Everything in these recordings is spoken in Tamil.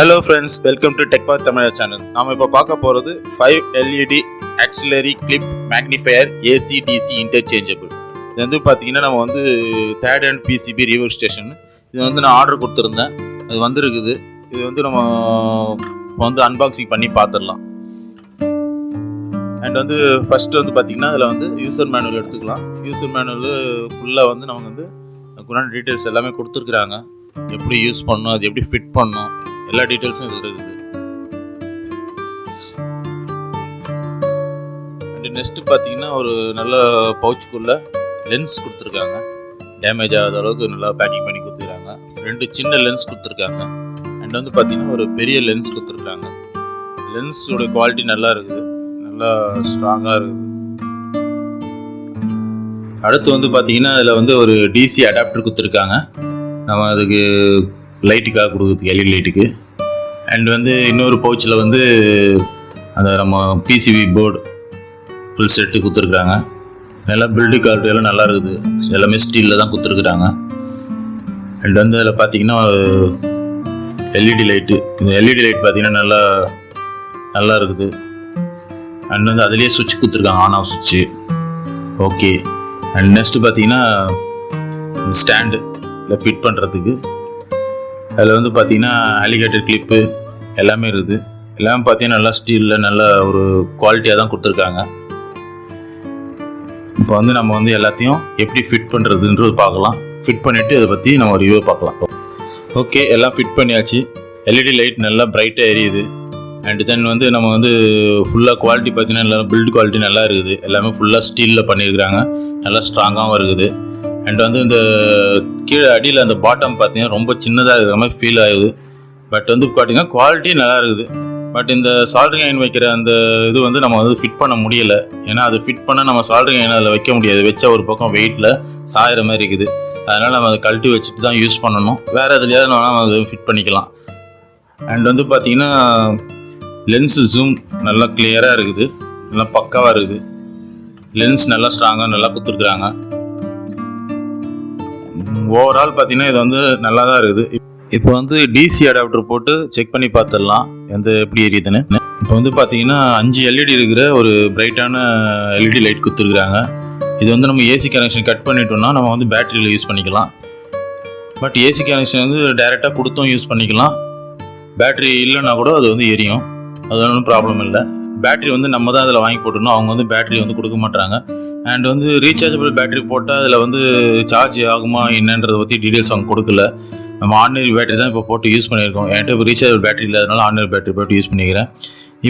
Hello friends, welcome to TechPath Tamil channel. நாம இப்ப பார்க்க போறது 5 LED auxiliary clip magnifier AC DC interchangeable. இது வந்து பாத்தீங்கன்னா நம்ம வந்து third hand PCB rework station. இது வந்து நான் ஆர்டர் கொடுத்திருந்தேன். அது வந்திருக்குது. இது வந்து நம்ம வந்து அன்பாக்சிங் பண்ணி பார்த்துடலாம். அண்ட் வந்து ஃபர்ஸ்ட் வந்து பாத்தீங்கன்னா அதுல வந்து யூசர் மேனுவல் எடுத்துக்கலாம். யூசர் மேனுவல் ஃபுல்லா வந்து நமக்கு வந்து குரான் டீடைல்ஸ் எல்லாமே கொடுத்துருக்காங்க. எப்படி யூஸ் பண்ணணும், அது எப்படி ஃபிட் பண்ணணும், எல்லா டீடைல்ஸும் இதில் இருக்குது. அண்ட் நெக்ஸ்ட் பார்த்தீங்கன்னா ஒரு நல்ல பவுச்சுக்குள்ள லென்ஸ் கொடுத்துருக்காங்க. டேமேஜ் ஆகாத அளவுக்கு நல்லா பேக்கிங் பண்ணி கொடுத்துருக்காங்க. 2 சின்ன லென்ஸ் கொடுத்துருக்காங்க. அண்ட் வந்து பார்த்தீங்கன்னா ஒரு பெரிய லென்ஸ் கொடுத்துருக்காங்க. லென்ஸோட குவாலிட்டி நல்லா இருக்குது, நல்லா ஸ்ட்ராங்காக இருக்குது. அடுத்து வந்து பார்த்தீங்கன்னா அதில் வந்து ஒரு டிசி அடாப்டர் கொடுத்துருக்காங்க. நம்ம அதுக்கு லைட்டுக்காக கொடுக்குறதுக்கு எல்இடி லைட்டுக்கு. அண்ட் வந்து இன்னொரு பவுச்சில் வந்து அந்த நம்ம பிசிபி போர்டு ஃபுல் செட்டு கொடுத்துருக்குறாங்க. நல்லா பில்டு குவாலிட்டி எல்லாம் நல்லா இருக்குது. எல்லாமே ஸ்டீலில் தான் கொடுத்துருக்குறாங்க. அண்ட் வந்து அதில் பார்த்தீங்கன்னா எல்இடி லைட்டு. இந்த எல்இடி லைட் பார்த்தீங்கன்னா நல்லா இருக்குது. அண்ட் வந்து அதுலேயே சுவிட்ச் கொடுத்துருக்காங்க, ஆன் ஆஃப் சுவிட்சு. ஓகே. அண்ட் நெக்ஸ்ட்டு பார்த்தீங்கன்னா ஸ்டாண்டு இல்லை ஃபிட் பண்ணுறதுக்கு. அதில் வந்து பார்த்தீங்கன்னா அலிகேட்டர் கிளிப்பு எல்லாமே இருக்குது. எல்லாமே பார்த்தீங்கன்னா நல்லா ஸ்டீலில் நல்ல ஒரு குவாலிட்டியாக தான் கொடுத்துருக்காங்க. இப்போ வந்து நம்ம வந்து எல்லாத்தையும் எப்படி ஃபிட் பண்ணுறதுன்றது பார்க்கலாம். ஃபிட் பண்ணிவிட்டு அதை பற்றி நம்ம ரிவ்யூ பார்க்கலாம். ஓகே, எல்லாம் ஃபிட் பண்ணியாச்சு. எல்இடி லைட் நல்லா பிரைட்டாக எரியுது. அண்ட் தென் வந்து நம்ம வந்து ஃபுல்லாக குவாலிட்டி பார்த்தீங்கன்னா நல்லா பில்டு குவாலிட்டி நல்லா இருக்குது. எல்லாமே ஃபுல்லாக ஸ்டீலில் பண்ணியிருக்கிறாங்க. நல்லா ஸ்ட்ராங்காகவும் இருக்குது. அண்ட் வந்து இந்த கீழே அடியில் அந்த பாட்டம் பார்த்தீங்கன்னா ரொம்ப சின்னதாக இருக்கிற மாதிரி ஃபீல் ஆகுது. பட் வந்து பார்த்தீங்கன்னா குவாலிட்டி நல்லா இருக்குது. பட் இந்த சால்டரிங் அயன் வைக்கிற அந்த இது வந்து நம்ம வந்து ஃபிட் பண்ண முடியலை. ஏன்னா அது ஃபிட் பண்ணால் நம்ம சால்டரிங் அயன் அதில் வைக்க முடியாது. வச்சா ஒரு பக்கம் வெயிட்டில் சாயிற மாதிரி இருக்குது. அதனால் நம்ம அதை கழட்டி வச்சுட்டு தான் யூஸ் பண்ணணும். வேறு எதுலையாவது நம்ம அதை ஃபிட் பண்ணிக்கலாம். அண்ட் வந்து பார்த்தீங்கன்னா லென்ஸு ஜூம் நல்லா கிளியராக இருக்குது, நல்லா பக்காவாக இருக்குது. லென்ஸ் நல்லா ஸ்ட்ராங்காக நல்லா கொடுத்துருக்குறாங்க. ஓவரால் பார்த்தீங்கன்னா இது வந்து நல்லா தான் இருக்குது. இப்போ வந்து டிசி அடாப்டர் போட்டு செக் பண்ணி பார்த்துடலாம் எப்படி எரியுதுன்னு. இப்போ வந்து பார்த்தீங்கன்னா 5 எல்இடி இருக்கிற ஒரு பிரைட்டான எல்இடி லைட் கொடுத்துருக்குறாங்க. இது வந்து நம்ம ஏசி கனெக்ஷன் கட் பண்ணிட்டோம்னா நம்ம வந்து பேட்டரியில் யூஸ் பண்ணிக்கலாம். பட் ஏசி கனெக்ஷன் வந்து டைரெக்டாக கொடுத்தும் யூஸ் பண்ணிக்கலாம். பேட்டரி இல்லைன்னா கூட அது வந்து எரியும். அது ஒன்றும் ப்ராப்ளம் இல்லை. பேட்டரி வந்து நம்ம தான் அதில் வாங்கி போட்டணும். அவங்க வந்து பேட்டரி வந்து கொடுக்க மாட்டாங்க. அண்ட் வந்து ரீசார்ஜபிள் பேட்டரி போட்டால் அதில் வந்து சார்ஜ் ஆகுமா என்னன்றதை பற்றி டீட்டெயில்ஸ் அவங்க கொடுக்கல. நம்ம ஆர்டினரி பேட்டரி தான் இப்போ போட்டு யூஸ் பண்ணியிருக்கோம். என்கிட்ட இப்போ ரீசார்ஜபிள் பேட்டரி இல்லாதனால ஆர்டினரி பேட்டரி போட்டு யூஸ் பண்ணிக்கிறேன்.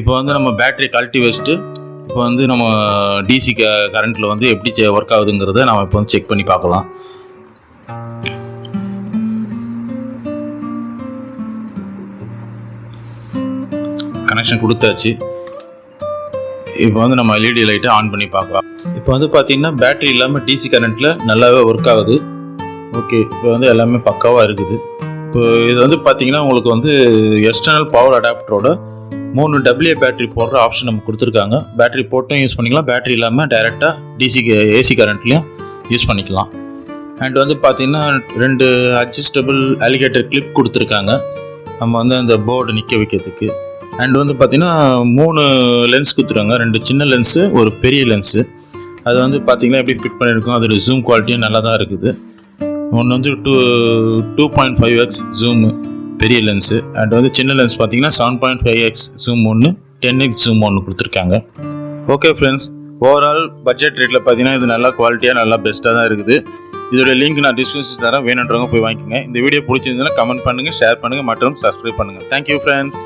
இப்போ வந்து நம்ம பேட்டரி கழட்டி வச்சுட்டு இப்போ வந்து நம்ம டிசி கரண்ட்டில் வந்து எப்படி ஒர்க் ஆகுதுங்கிறத நம்ம இப்போ வந்து செக் பண்ணி பார்க்கலாம். கனெக்ஷன் கொடுத்தாச்சு. இப்போ வந்து நம்ம எல்இடி லைட்டை ஆன் பண்ணி பார்க்கலாம். இப்போ வந்து பார்த்தீங்கன்னா பேட்டரி இல்லாமல் டிசி கரண்ட்டில் நல்லாவே ஒர்க் ஆகுது. ஓகே, இப்போ வந்து எல்லாமே பக்காவாக இருக்குது. இப்போ இது வந்து பார்த்தீங்கன்னா உங்களுக்கு வந்து எக்ஸ்டர்னல் பவர் அடாப்டரோட 3 AA பேட்டரி போடுற ஆப்ஷன் நமக்கு கொடுத்துருக்காங்க. பேட்டரி போட்டும் யூஸ் பண்ணிக்கலாம், பேட்டரி இல்லாமல் டைரெக்டாக ஏசி கரண்ட்லேயும் யூஸ் பண்ணிக்கலாம். அண்ட் வந்து பார்த்தீங்கன்னா 2 அட்ஜஸ்டபிள் அலிகேட்டர் கிளிப் கொடுத்துருக்காங்க நம்ம வந்து அந்த போர்டு நிற்க வைக்கிறதுக்கு. அண்ட் வந்து பார்த்தீங்கன்னா 3 லென்ஸ் கொடுத்துருவாங்க. 2 சின்ன லென்ஸு, ஒரு பெரிய லென்ஸு. அது வந்து பார்த்தீங்கன்னா எப்படி ஃபிட் பண்ணியிருக்கோம். அதோட ஜூம் குவாலிட்டியும் நல்லா தான் இருக்குது. ஒன்று வந்து 2.5x ஜூமு பெரிய லென்ஸு. அண்ட் வந்து சின்ன லென்ஸ் பார்த்தீங்கன்னா 7.5x ஜூம் ஒன்று, 10x ஜூம் ஒன்று கொடுத்துருக்காங்க. ஓகே ஃப்ரெண்ட்ஸ், ஓவரால் பட்ஜெட் ரேட்டில் பார்த்தீங்கன்னா இது நல்லா குவாலிட்டியாக நல்லா பெஸ்ட்டாக தான் இருக்குது. இதோட லிங்க் நான் டிஸ்கிரிப்ஷன் தரேன், வேணுன்றவங்க போய் வாங்கிக்கோங்க. இந்த வீடியோ பிடிச்சிருந்ததுன்னா கமெண்ட் பண்ணுங்கள், ஷேர் பண்ணுங்கள் மற்றும் சப்ஸ்கிரைப் பண்ணுங்கள். Thank you friends.